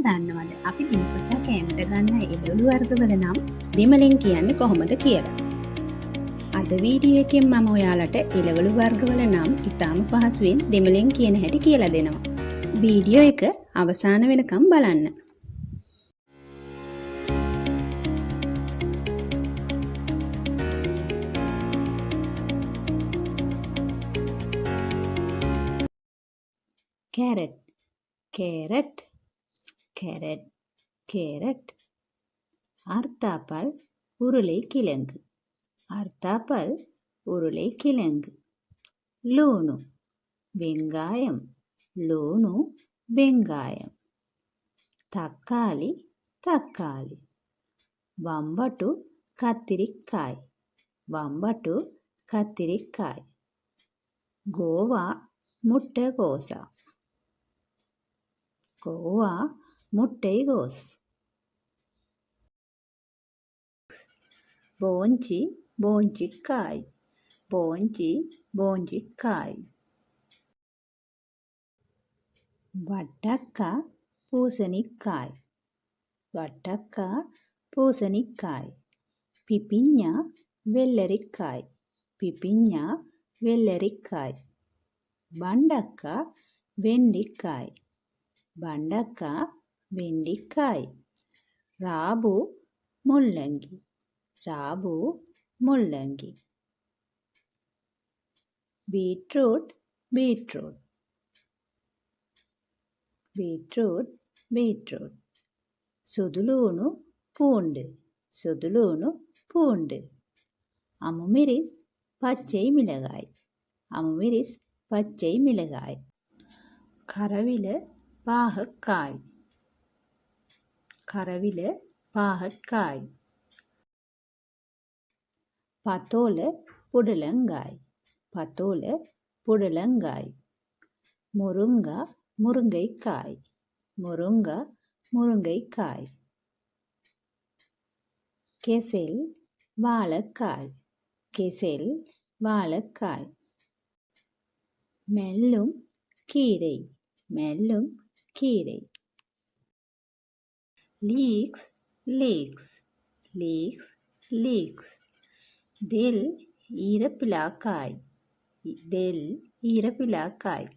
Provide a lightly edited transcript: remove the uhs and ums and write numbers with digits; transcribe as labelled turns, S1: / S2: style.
S1: දන්නවද අපි දිනපතා කෑමට ගන්න එළවලු වර්ගවල නම් දෙමළෙන් කියන්නේ කොහොමද කියලා? අද වීඩියෝ එකෙන් මම ඔයාලට එළවලු වර්ගවල නම් ඉතාම පහසුවෙන් දෙමළෙන් කියන හැටි කියලා දෙනවා. වීඩියෝ එක අවසාන වෙනකම් බලන්න. carrot carrot carrot carrot அர்த்தாப்பல் உருளைக்கிழங்கு அர்த்தாப்பல் உருளைக்கிழங்கு லூனு வெங்காயம் லூனு வெங்காயம் தக்காளி தக்காளி வம்பட்டு கத்திரிக்காய் வம்பட்டு கத்திரிக்காய் கோவா முட்டைகோசா கோவா முட்டைகோஸ் போஞ்சி போஞ்சிக்காய் போஞ்சி போஞ்சிக்காய் வட்டக்கா பூசணிக்காய் வட்டக்கா பூசணிக்காய் பிபிஞ்சா வெள்ளரிக்காய் பிபிஞ்சா வெள்ளரிக்காய் பண்டக்கா வெண்டிக்காய் பண்டக்கா வெண்டிக்காய் ராபு முள்ளங்கி ராபு முள்ளங்கி பீட்ரூட் பீட்ரூட் பீட்ரூட் பீட்ரூட் சுதுலூனு பூண்டு சுதுலூனு பூண்டு அமுமிரிஸ் பச்சை மிளகாய் அமுமிரிஸ் பச்சை மிளகாய் கரவில பாகக்காய் கரவில பாகக்காய் பத்தோல புடலங்காய் பத்தோல புடலங்காய் முருங்கா முருங்கைக்காய் முருங்கா முருங்கைக்காய் கெசல் வாழைக்காய் கெசல் வாழைக்காய் மெல்லும் கீரை மெல்லும் கீரை லீக்ஸ் லீக்ஸ் லீக்ஸ் லீக்ஸ் தில் ஈரப்பிலாக்காய் தில் ஈரப்பிலாக்காய்